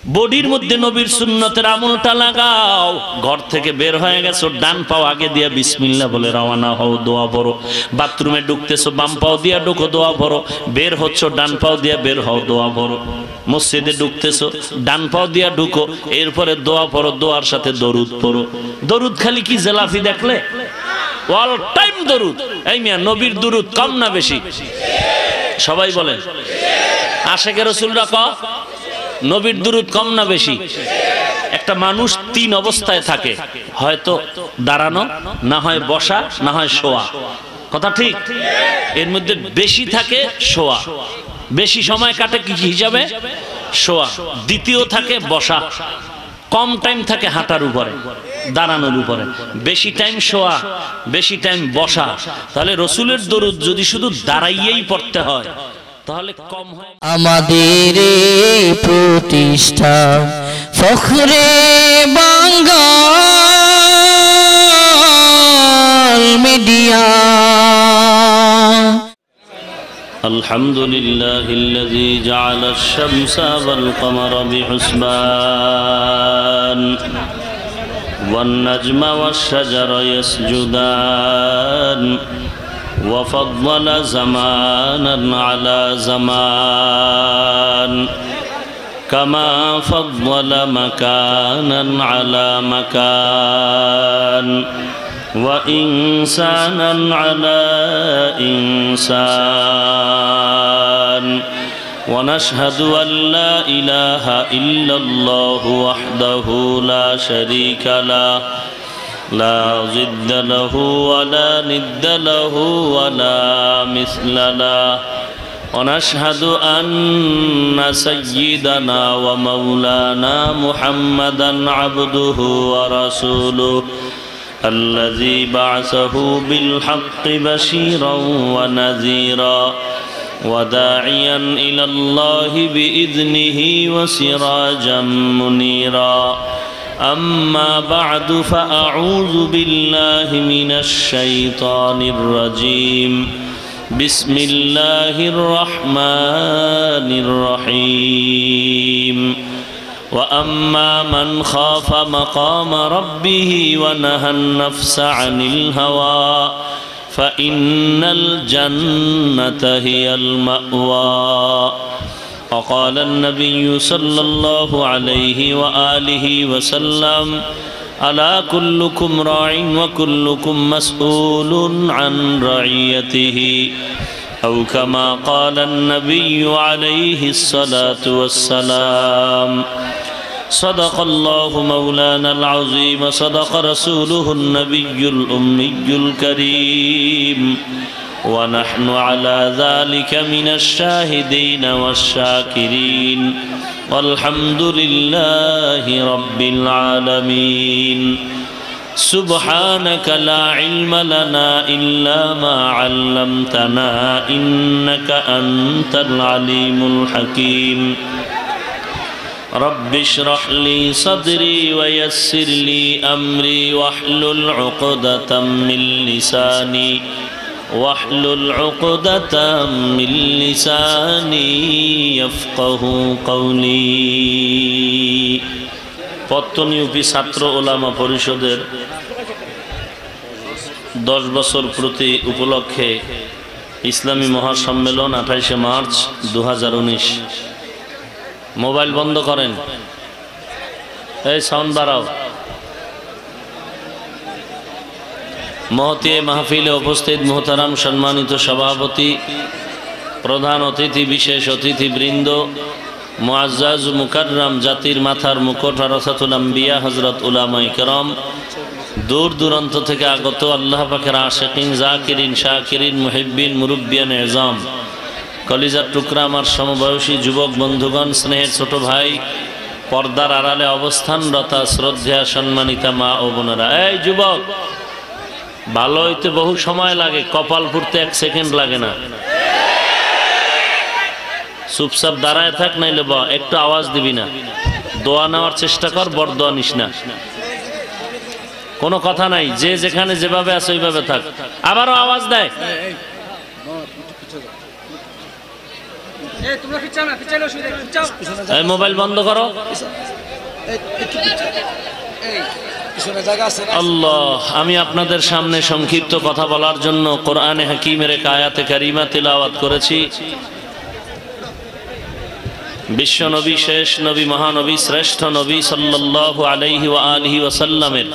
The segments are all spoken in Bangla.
বডির মধ্যে নবীর সুন্নতের আমলটা লাগাও। ঘর থেকে বের হয়ে গেছো, ডান পাও আগে দিয়া বিসমিল্লাহ বলে রওনা হও, দোয়া পড়ো। বাথরুমে ঢুকতেছো, বাম পাও দিয়া ঢুকো, দোয়া পড়ো। বের হচ্ছ, ডান পাও দিয়া বের হও, দোয়া পড়ো। মসজিদে ঢুকতেছো, ডান পাও দিয়া ঢুকো, এরপরে দোয়া পড়ো, দোয়ার সাথে দরুদ পড়ো। দরুদ খালি কি জেলাফি দেখলে? অল টাইম দরুদ। এই মিয়া, নবীর দরুদ কম না বেশি? সবাই বলেন। আশেকের রাসূলরা ক নবীর দুরুদ কম না বেশি? একটা মানুষ তিন অবস্থায় থাকে, হয়তো দাঁড়ানো, না হয় বসা, না হয় শোয়া। কথা ঠিক? এর মধ্যে বেশি থাকে শোয়া, বেশি সময় কাটে কি হিসাবে? শোয়া। দ্বিতীয় থাকে বসা, কম টাইম থাকে হাঁটার উপরে, দাঁড়ানোর উপরে। বেশি টাইম শোয়া, বেশি টাইম বসা। তাহলে রসুলের দরুদ যদি শুধু দাঁড়াইয়েই পড়তে হয় তাহলে কম হয়। আমাদের প্রতিষ্ঠা ফখরে বাঙ্গাল মিডিয়া। আলহামদুলিল্লাহিল্লাযী জাআলাশ শামসা ওয়াল কমারা বিহুসবান ওয়ান নাজমা ওয়াশ শাজারা ইয়াসজুদান وفضل زمانا على زمان كما فضل مكانا على مكان وإنسانا على إنسان ونشهد أن لا إله إلا الله وحده لا شريك له لا ضد له ولا ند له ولا مثل له ونشهد أن سيدنا ومولانا محمدا عبده ورسوله الذي بعثه بالحق بشيرا ونذيرا وداعيا إلى الله بإذنه وسراجا منيرا أما بعد فأعوذ بالله من الشيطان الرجيم بسم الله الرحمن الرحيم وأما من خاف مقام ربه ونهى النفس عن الهوى فإن الجنة هي المأوى وقال النبي صلى الله عليه وآله وسلم ألا كلكم راع وكلكم مسؤول عن رعيته أو كما قال النبي عليه الصلاة والسلام صدق الله مولانا العظيم صدق رسوله النبي الأمي الكريم ونحن على ذلك من الشاهدين والشاكرين والحمد لله رب العالمين سبحانك لا علم لنا إلا ما علمتنا إنك أنت العليم الحكيم رب اشرح لي صدري ويسر لي أمري واحلل عقدة من لساني واحلل عقدة من لساني يفقه قولي পত্তন ইউপি ছাত্র ওলামা পরিষদের 10 বছর প্রতি উপলক্ষে ইসলামী মহাসম্মেলন 28শে মার্চ 2019। মোবাইল বন্ধ করেন, এই সাউন্ড বাড়াও। মহতী মাহফিলে উপস্থিত মোহতারাম সম্মানিত সভাপতি, প্রধান অতিথি, বিশেষ অতিথিবৃন্দ, মুআজ্জাজ মুকাররম জাতির মাথার মুকুট ওয়ারাসাতুল আম্বিয়া হযরত উলামায়ে কেরাম, দূর দূরান্ত থেকে আগত আল্লাহ পাকের আশিকিন, জাকিরিন, শাকিরিন, মুহিব্বিন, মুরব্বিয়ান এজাম, কলিজার টুকরা আমার সমবয়সী যুবক বন্ধুগণ, স্নেহের ছোট ভাই, পর্দার আড়ালে অবস্থানরত শ্রদ্ধেয়া সম্মানিতা মা ও বোনেরা। এই যুবক, ভালো হইতে বহু সময় লাগে, কপাল ফুটতে 1 সেকেন্ড লাগে না। চুপচাপ দাঁড়ায় থাক, নাইলে একটু আওয়াজ দিবি না। দোয়া নেওয়ার চেষ্টা কর, বড় দোয়া নিস না। কোনো কথা নাই, যে যেখানে যেভাবে আছে ওইভাবে থাক। আবারও আওয়াজ দেয়, এই মোবাইল বন্ধ করো। আল্লাহ, আমি আপনাদের সামনে সংক্ষিপ্ত কথা বলার জন্য কোরআনে হাকিমের এক আয়াতে কারিমা তিলাওয়াত করেছি। বিশ্ব নবী, শেষ নবী, মহানবী, শ্রেষ্ঠ নবী সাল্লাল্লাহু আলাইহি ওয়া আলিহি ওয়াসাল্লামের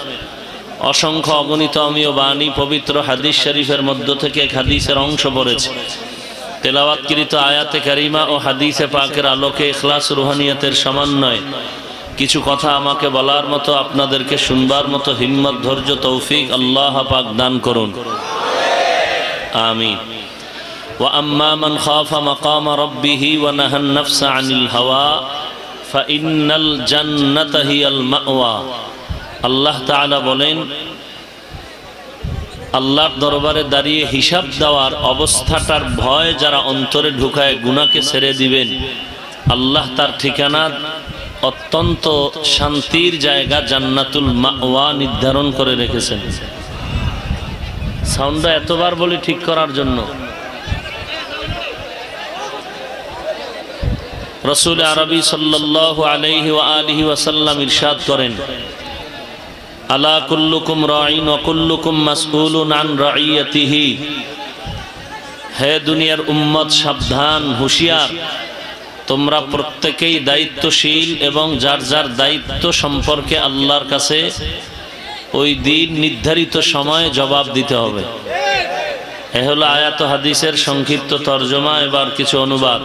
অসংখ্য অগণিত অমীয় বাণী পবিত্র হাদিস শরীফের মধ্য থেকে এক হাদিসের অংশ পড়েছে। তেলাওয়াতকৃত আয়াতে কারিমা ও হাদিসে পাকের আলোকে ইখলাস রুহানিয়াতের সমন্বয়ে কিছু কথা আমাকে বলার মতো, আপনাদেরকে শুনবার মতো হিম্মত, ধৈর্য, তৌফিক আল্লাহ পাক দান করুন, আমিন। ওয়া আম্মা মান খাফা মাকাম রাব্বিহি ওয়া নাহান নাফসা আনিল হাওয়া ফাইন্নাল জান্নাতা হিয়াল মাওয়া। আল্লাহ তাআলা বলেন, আল্লাহর দরবারে দাঁড়িয়ে হিসাব দেওয়ার অবস্থাটার ভয় যারা অন্তরে ঢুকায় গুনাহকে ছেড়ে দিবেন, আল্লাহ তার ঠিকানা অত্যন্ত শান্তির জায়গা জান্নাতুল মাওয়া নির্ধারণ করে রেখেছেন। সাউন্ডটা এতবার বলি ঠিক করার জন্য। রাসূল আরবি সাল্লাল্লাহু আলাইহি ওয়া আলিহি ওয়াসাল্লাম ইরশাদ করেন, আলা কুল্লুকুম রাঈন ওয়া কুল্লুকুম মাসউলুন আন রাঈয়াতিহি। হে দুনিয়ার উম্মত, সাবধান, হুঁশিয়ার, তোমরা প্রত্যেকেই দায়িত্বশীল এবং যার যার দায়িত্ব সম্পর্কে আল্লাহর কাছে ওই দিন নির্ধারিত সময়ে জবাব দিতে হবে। এ হলো আয়াত হাদিসের সংক্ষিপ্ত তর্জমা। এবার কিছু অনুবাদ।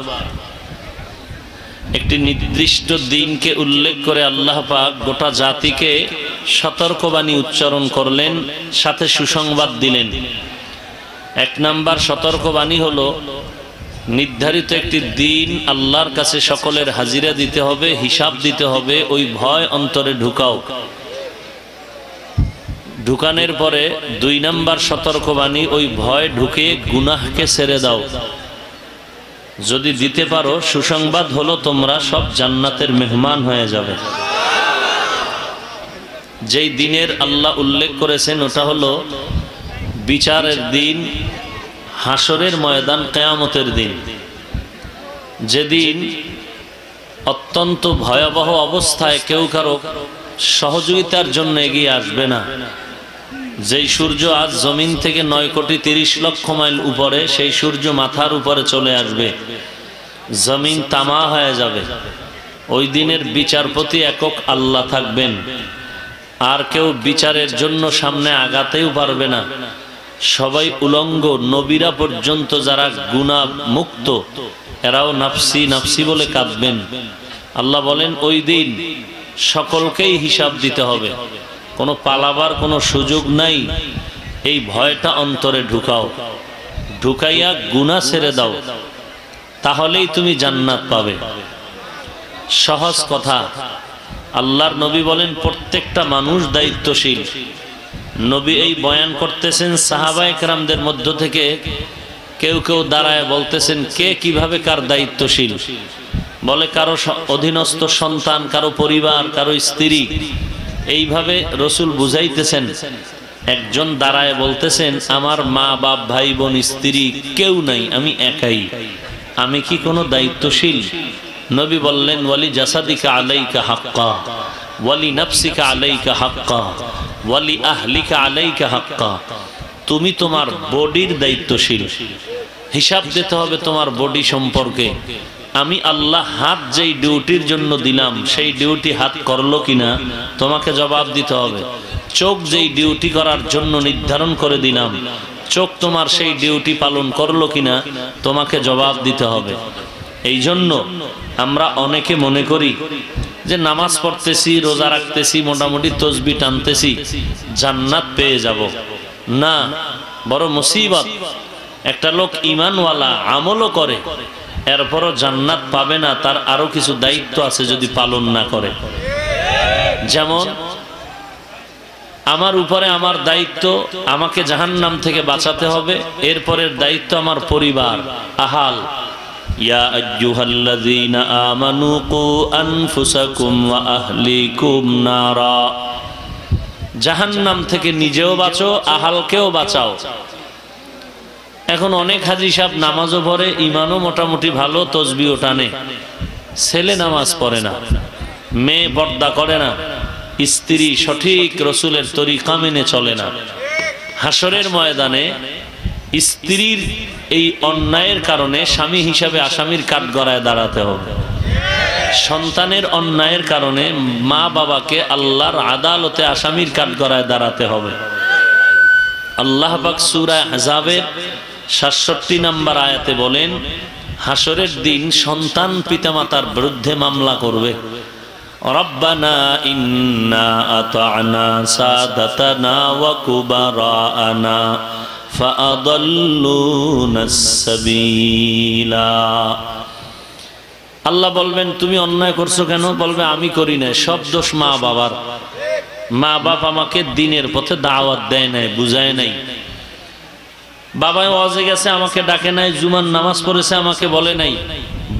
একটি নির্দিষ্ট দিনকে উল্লেখ করে আল্লাহ পাক গোটা জাতিকে সতর্কবাণী উচ্চারণ করলেন, সাথে সুসংবাদ দিলেন। এক নাম্বার সতর্কবাণী হলো, নির্ধারিত একটি দিন আল্লাহর কাছে সকলের হাজিরা দিতে হবে, হিসাব দিতে হবে। ওই ভয় অন্তরে ঢুকাও। ঢুকানোর পরে দুই নাম্বার সতর্কবাণী, ওই ভয় ঢুকে গুনাহকে ছেড়ে দাও। যদি দিতে পারো, সুসংবাদ হলো তোমরা সব জান্নাতের মেহমান হয়ে যাবে। যেই দিনের আল্লাহ উল্লেখ করেছেন ওটা হলো বিচারের দিন, হাসরের ময়দান, কিয়ামতের দিন। যেদিন অত্যন্ত ভয়াবহ অবস্থায় কেউ কারো সহযোগিতার জন্য এগিয়ে আসবে না। যেই সূর্য আজ জমিন থেকে 9,30,00,000 মাইল উপরে, সেই সূর্য মাথার উপরে চলে আসবে, জমিন তামা হয়ে যাবে। ওই দিনের বিচারপতি একক আল্লাহ থাকবেন, আর কেউ বিচারের জন্য সামনে আগাতেও পারবে না। সবাই উলঙ্গ, নবীরা পর্যন্ত যারা গুনাহ মুক্ত, এরাও নাফসি নাফসি বলে কাঁদবেন। আল্লাহ বলেন, ওই দিন সকলকেই হিসাব দিতে হবে, কোনো পালাবার কোনো সুযোগ নাই। এই ভয়টা অন্তরে ঢুকাও, ঢুকাইয়া গুনাহ ছেড়ে দাও, তাহলেই তুমি জান্নাত পাবে। সহজ কথা। আল্লাহর নবী বলেন, প্রত্যেকটা মানুষ দায়িত্বশীল। নবী এই বয়ান করতেছেন, সাহাবায়ে কেরামদের মধ্য থেকে কেউ কেউ দাঁড়ায় বলতেছেন, কে কিভাবে কার দায়িত্বশীল। বলে কারো অধীনস্থ সন্তান, কারো পরিবার, কারো স্ত্রী। এইভাবে রসুল বুঝাইতেছেন। একজন দাঁড়ায় বলতেছেন, আমার মা বাপ, ভাই বোন, স্ত্রী কেউ নাই, আমি একাই, আমি কি কোনো দায়িত্বশীল? নবী বললেন, ওয়ালি জাসাদিকা আলাইকা হাক্কা, ওয়ালি নাফসিকা আলাইকা হাক্কা, ওয়ালি আহলিকা আলাইকা হাক্কা। তুমি তোমার বডির দায়িত্বশীল। হিসাব দিতে হবে তোমার বডি সম্পর্কে। আমি আল্লাহ হাত যেই ডিউটির জন্য দিলাম, সেই ডিউটি হাত করলো কিনা তোমাকে জবাব দিতে হবে। চোখ যেই ডিউটি করার জন্য নির্ধারণ করে দিলাম, চোখ তোমার সেই ডিউটি পালন করলো কিনা তোমাকে জবাব দিতে হবে। এই জন্য আমরা অনেকে মনে করি যে নামাজ পড়তেছি, রোজা রাখতেছি, মোটামুটি তসবিহ টানতেছি, জান্নাত পেয়ে যাব। না, বড় মুসিবত। একটা লোক ঈমানওয়ালা, আমলও করে, এরপরও জান্নাত পাবে না। তার আরো কিছু দায়িত্ব আছে যদি পালন না করে। যেমন আমার উপরে আমার দায়িত্ব, আমাকে জাহান্নাম থেকে বাঁচাতে হবে। এরপরের দায়িত্ব আমার পরিবার, আহাল। ইয়া আইয়ুহাল্লাযীনা আমানু কু আনফুসাকুম ওয়া আহলিকুম নারা। জাহান্নাম থেকে নিজেও বাঁচো, আহালকেও বাঁচাও। এখন অনেক হাজি সাহেব নামাজও পড়ে, ইমানও মোটামুটি ভালো, তসবিও টানে, ছেলে নামাজ পড়ে না, মেয়ে পর্দা করে না, স্ত্রী সঠিক রসুলের তরিকা মেনে চলে না। হাসরের ময়দানে স্ত্রীর এই অন্যায়ের কারণে স্বামী হিসাবে আসামির কাঠগড়ায় দাঁড়াতে হবে। সন্তানের অন্যায়ের কারণে মা বাবাকে আল্লাহর আদালতে আসামির কাঠগড়ায় দাঁড়াতে হবে। আল্লাহ পাক সূরা আহজাবের ৬৭ নম্বর আয়াতে বলেন, হাসরের দিন সন্তান পিতামাতার বিরুদ্ধে মামলা করবে। রব্বানা ইন্না আতা'না সাদাতানা ওয়া কুবারানা ফাআদাল্লুনাস সাবিলা। আল্লাহ বলবেন তুমি অন্যায় করছো কেন? বলবে আমি করি না, সব দোষ মা বাবার। মা বাপ আমাকে দিনের পথে দাওয়াত দেয় নাই, বুঝায় নাই। বাবায় ওয়াজে গেছে আমাকে ডাকে নাই, জুমার নামাজ পড়েছে আমাকে বলে নাই,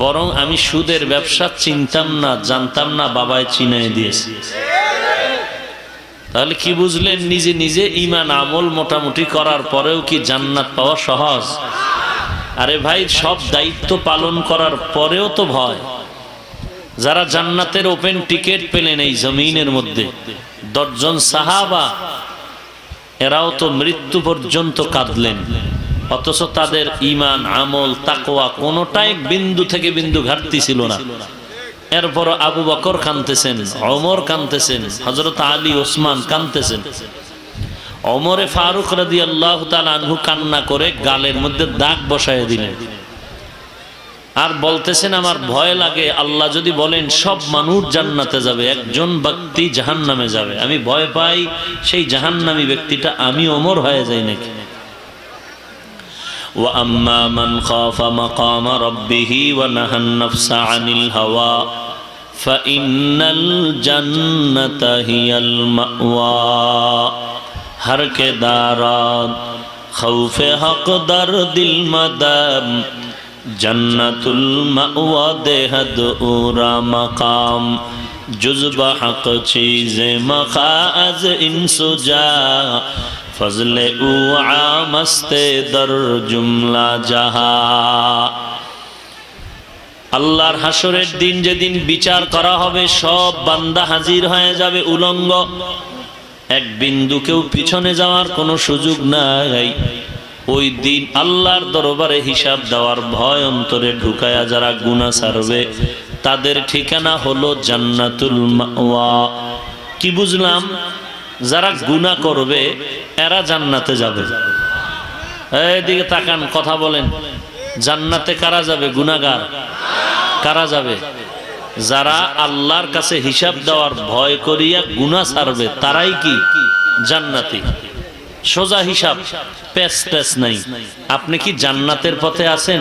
বরং আমি সুদের ব্যবসা চিনতাম না, জানতাম না, বাবায় চিনায় দিয়েছে। তাহলে কি বুঝলেন? নিজে নিজে ঈমান আমল মোটামুটি করার পরেও কি জান্নাত পাওয়া সহজ? আরে ভাই, সব দায়িত্ব পালন করার পরেও তো ভয়। যারা জান্নাতের ওপেন টিকিট পেলেন এই জমিনের মধ্যে ১০ জন সাহাবা, এরাও তো মৃত্যু পর্যন্ত কাঁদলেন, অথচ তাদের ঈমান আমল তাকওয়া কোনোটাই বিন্দু থেকে বিন্দু ঘাটতি ছিল না। এরপর আবু বকর কাঁদতেছেন, ওমর কাঁদতেছেন, হযরত আলী ওসমান কাঁদতেছেন। ওমরে ফারুক রাদিয়াল্লাহু তাআলা আনহু কান্না করে গালের মধ্যে দাগ বসায় দিলেন, আর বলতেছেন আমার ভয় লাগে, আল্লাহ যদি বলেন সব মানুষ জান্নাতে যাবে, একজন ব্যক্তি জাহান্নামে যাবে, আমি ভয় পাই সেই জাহান্নামী ব্যক্তিটা আমি ওমর হয়ে যাই নাকি। ওয়া আম্মা মান খাফা মাকাম রাব্বিহি ওয়া নাহান নাফসা আনিল হাওয়া ফাইন্নাল জান্নাতা হিয়াল মাওয়া। हर के दारात खौफे हक दर दिल मदम जन्नतुल मअवा देहद उरा मकाम जुज़्ब हक चीज़े मखाज इंसुजा फजले उआ मस्ते दर जुमला जहा। আল্লাহর হাসরের দিন যেদিন বিচার করা হবে, সব বান্দা হাজির হয়ে যাবে উলঙ্গ, এক বিন্দু কেউ পিছনে যাওয়ার কোনো সুযোগ নাই। ওই দিন আল্লাহর দরবারে হিসাব দেওয়ার ভয় অন্তরে ঢুকায়া যারা গুনাহ ছাড়বে তাদের ঠিকানা হলো জান্নাতুল মাওয়া। কি বুঝলাম? যারা গুনাহ করবে এরা জান্নাতে যাবে। এইদিকে তাকান, কথা বলেন, জান্নাতে কারা যাবে? গুনাহগার। কারা যাবে? যারা আল্লাহর কাছে হিসাব দেওয়ার ভয় করিয়া গুনাহ ছাড়বে তারাই কি জান্নাতি। সোজা হিসাব, পেস পেস নাই। আপনি কি জান্নাতের পথে আছেন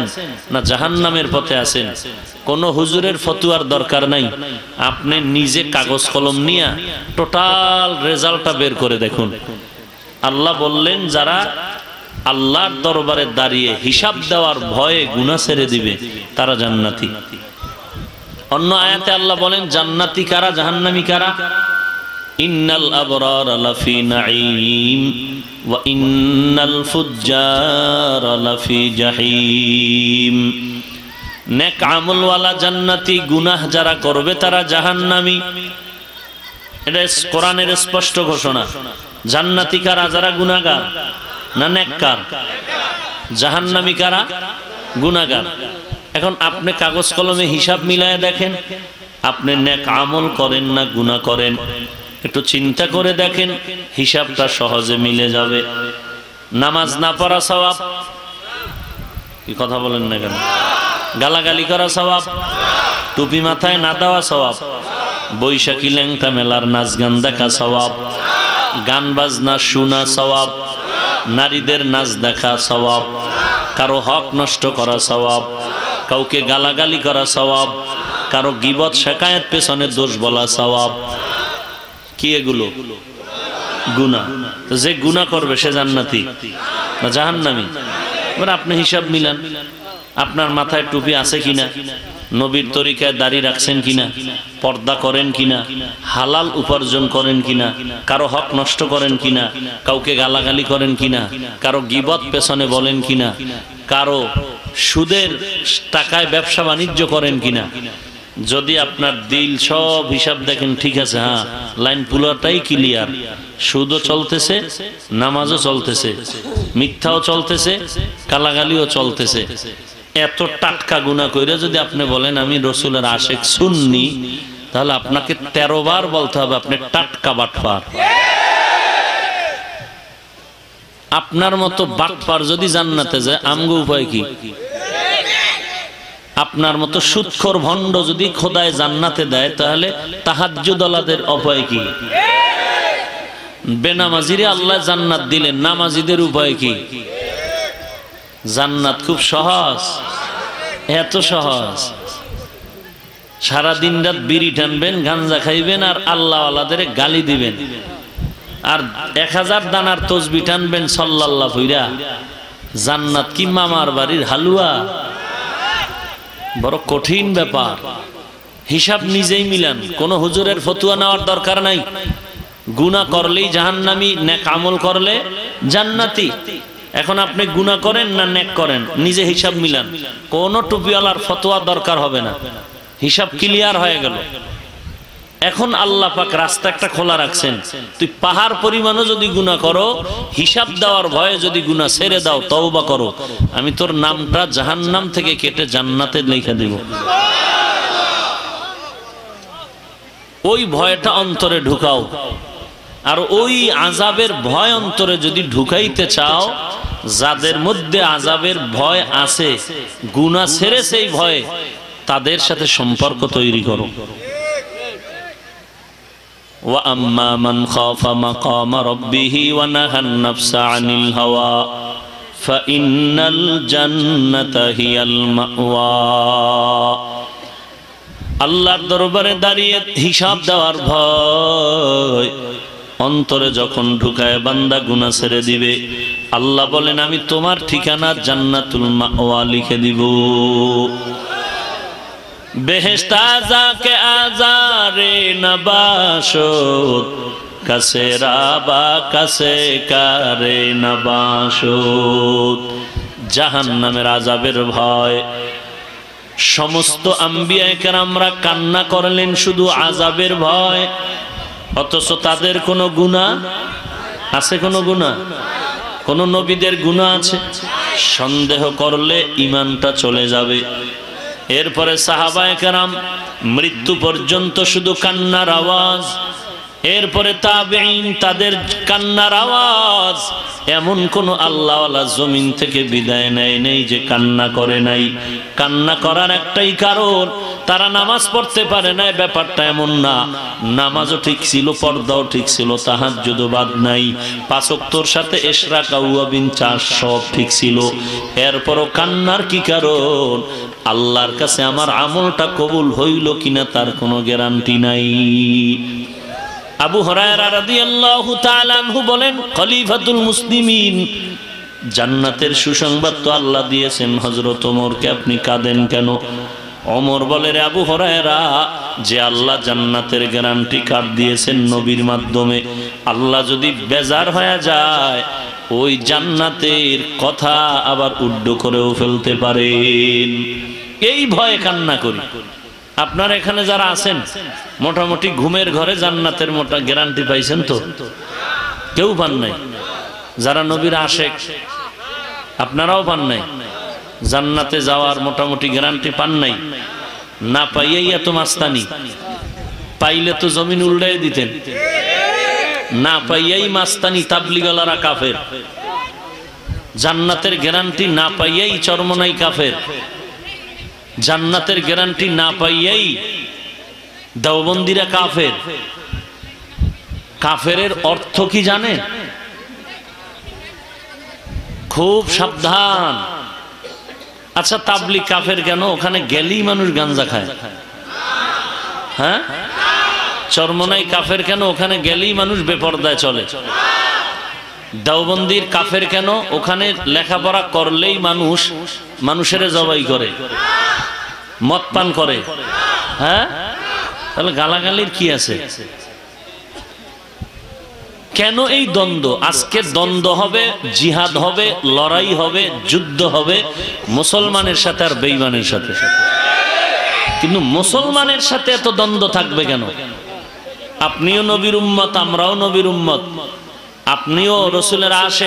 না জাহান্নামের পথে আছেন? কোন হুজুরের ফতোয়ার দরকার নাই, আপনি নিজে কাগজ কলম নিয়ে টোটাল রেজাল্টটা বের করে দেখুন। আল্লাহ বললেন যারা আল্লাহর দরবারে দাঁড়িয়ে হিসাব দেওয়ার ভয়ে গুনাহ ছেড়ে দিবে তারা জান্নাতি। অন্য আয়াতে আল্লাহ বলেন জান্নাতি কারা, জাহান্নামী কারা? ইন্নাল আবরার লাফি নাঈম ওয়া ইন্নাল ফুজ্জার লাফি জাহিম। নেক আমল ওয়ালা জান্নাতি, গুনাহ যারা করবে তারা জাহান্নামী। এটা কোরআনের স্পষ্ট ঘোষণা। জান্নাতি কারা? যারা গুনাহগার না নেককার? জাহান্নামী কারা? গুনাহগার। এখন আপনি কাগজ কলমে হিসাব মিলায় দেখেন, আপনি নেক আমল করেন না গুনাহ করেন, একটু চিন্তা করে দেখেন, হিসাবটা সহজে মিলে যাবে। নামাজ না পড়া সওয়াব, কি কথা বলেন না কেন? গালাগালি করা সওয়াব, টুপি মাথায় না দেওয়া সওয়াব, বৈশাখী ল্যাংটা মেলার নাচ গান দেখা সওয়াব, গান বাজনা শোনা সওয়াব, নারীদের নাচ দেখা সওয়াব, কারো হক নষ্ট করা সওয়াব, কাউকে গালাগালি করা সওয়াব, কারো গীবত শেকায়েত পেছনে দোষ বলা সওয়াব। কি এগুলো? গুনাহ। তো যে গুনাহ করবে সে জান্নাতি না জাহান্নামী? এবার আপনি হিসাব মিলান, আপনার মাথায় টুপি আছে কিনা, নবীর তরিকায় দাড়ি রাখছেন কিনা, পর্দা করেন কিনা, হালাল উপার্জন করেন কিনা, কারো হক নষ্ট করেন কিনা, কাউকে গালাগালি করেন কিনা, কারো গীবত পেছনে বলেন কিনা, কারো সুদের টাকায় ব্যবসা বাণিজ্য করেন কিনা। যদি আপনার দিল সব হিসাব দেখেন ঠিক আছে, হ্যাঁ লাইন পুরোটাই ক্লিয়ার, সুদও চলতেছে, নামাজও চলতেছে, মিথ্যাও চলতেছে, গালাগালিও চলতেছে, এত টাটকা গুনাহ কইরা যদি আপনি বলেন আমি রসুলের আশিক সুন্নি, তাহলে আপনাকে 13 বার বলতে হবে আপনি টাটকা বাটপার। আপনার মতো বাটপার যদি জান্নাতে যায় আমগো উপায় কি? আপনার মতো সুদখোর ভণ্ড যদি খোদায় জান্নাতে দেয় তাহলে তাহাজ্জুদওয়ালাদের উপায় কি? বেনামাজিরে আল্লাহ জান্নাত দিলেন, নামাজিদের উপায় কি? জান্নাত খুব সহজ, এত সহজ। সারা দিন রাত বিড়ি টানবেন, গাঞ্জা খাইবেন আর আল্লাহওয়ালাদের গালি দিবেন, আর 1000 দানার তসবিহ টানবেন সাল্লাল্লাহু ফিরা। জান্নাত কি মামার বাড়ির হালুয়া? বড় কঠিন ব্যাপার। হিসাব নিজেই মিলান, কোন হুজুরের ফতুয়া নেওয়ার দরকার নাই। গুনাহ করলেই জাহান্নামী, নেক আমল করলে জান্নাতি। এখন আপনি গুনাহ করেন না নেক করেন, নিজে হিসাব মিলান, কোন টুপিওয়ালার ফতোয়া দরকার হবে না, হিসাব ক্লিয়ার হয়ে গেল। এখন আল্লাহ পাক রাস্তা একটা খোলা রাখছেন, তুই পাহাড় পরিমাণও যদি গুনাহ করো, হিসাব দেওয়ার ভয়ে যদি গুনাহ ছেড়ে দাও, তওবা করো, আমি তোর নামটা জাহান্নাম থেকে কেটে জান্নাতে লিখে দেব। ওই ভয়টা অন্তরে ঢুকাও। আর ওই আযাবের ভয় অন্তরে যদি ঢুকাইতে চাও, যাদের মধ্যে আযাবের ভয় আছে, গুনাহ ছেড়ে সেই ভয়ে, তাদের সাথে সম্পর্ক তৈরি করো। ওয়া আম্মা মান খাফা মাকামা রাব্বিহি ওয়া নাহান নাফসা আনিল হাওয়া ফাইন্নাল জান্নাতা হিয়াল মাওয়া। আল্লাহর দরবারে দাঁড়িয়ে হিসাব দেওয়ার ভয় অন্তরে যখন ঢুকায় বান্দা গুনাহ ছেড়ে দিবে, আল্লাহ বলেন আমি তোমার ঠিকানা জান্নাতুল মাওয়া লিখে দিব। বেহেশত আযাকে আযারে নবাশত, কাছে রাবা কাছে কারে নবাশত। জাহান্নামের আযাবের ভয়। সমস্ত আম্বিয়া কেরামরা কান্না করলেন শুধু আযাবের ভয়, অথচ তাদের কোনো গুনাহ আছে? কোনো গুনাহ? কোন নবীদের গুনাহ আছে? সন্দেহ করলে ঈমানটা চলে যাবে। এরপরে সাহাবায়ে কেরাম মৃত্যু পর্যন্ত শুধু কান্নার আওয়াজ, এরপরে তাবেঈন তাদের কান্নার আওয়াজ। এমন কোন আল্লাহওয়ালা জমিন থেকে বিদায় নেয় নেই যে কান্না করে নাই। কান্না করার একটাই কারণ, তারা নামাজ পড়তে পারে না। ব্যাপারটা এমন না, নামাজও ঠিক ছিল, পর্দাও ঠিক ছিল, তাহাজ্জুদও বাদ নাই, 5 ওয়াক্তের সাথে ইশরাক আওয়াবিন 4 সব ঠিক ছিল। এরপরও কান্নার কি কারণ? আল্লাহর কাছে আমার আমলটা কবুল হইল কিনা তার কোনো গ্যারান্টি নাই। আবু হুরায়রা রাদিয়াল্লাহু তাআলা আনহু বলেন, খলিফাতুল মুসলিমিন, জান্নাতের সুসংবাদ তো আল্লাহ দিয়েছেন, হযরত ওমরকে আপনি কাঁদেন কেন? ওমর বলে, রে আবু হুরায়রা, যে আল্লাহ জান্নাতের গ্যারান্টি কার্ড দিয়েছেন নবীর মাধ্যমে, আল্লাহ যদি বেজার হয়ে যায়, ওই জান্নাতের কথা আবার উড্ড করেও ফেলতে পারেন। এই ভয়ে কান্না করি। আপনার এখানে যারা আছেন, মোটামুটি ঘুমের ঘরে জান্নাতের মোটা গ্যারান্টি পাইছেন তো? কেউ পান নাই। যারা নবীর আশেক, আপনারাও পান নাই। জান্নাতে যাওয়ার মোটামুটি গ্যারান্টি পান নাই। না পাইয়াই এত মাস্তানি। পাইলে তো জমিন উল্টাই দিতেন। না পাইয়াই মাস্তানি, তাবলিগওয়ালারা কাফের। জান্নাতের গ্যারান্টি না পাইয়াই চরমনাই কাফের। জান্নাতের গ্যারান্টি না পাইয়াই দেওবন্দিরা কাফের। কাফেরের অর্থ কি জানেন? খুব সাবধান। আচ্ছা, তাবলিগ কাফের কেন? ওখানে গেলেই মানুষ গাঞ্জা খায়। হ্যাঁ, চরমনাই কাফের কেন? ওখানে গেলেই মানুষ বেপরদায় চলে। দেওবন্দির কাফের কেন? ওখানে লেখাপড়া করলেই মানুষের জবাই করে। মদ পান করে, হ্যাঁ, তাহলে গালাগালির কি আছে? কেন এই দ্বন্দ্ব? আজকে দ্বন্দ্ব হবে, জিহাদ হবে, লড়াই হবে, যুদ্ধ হবে মুসলমানের সাথে আর বেঈমানের সাথে। কিন্তু মুসলমানের সাথে এত দ্বন্দ্ব থাকবে কেন? আপনিও নবীর উম্মত, আমরাও নবীর উম্মত, আপনিও রসুলের আশিক,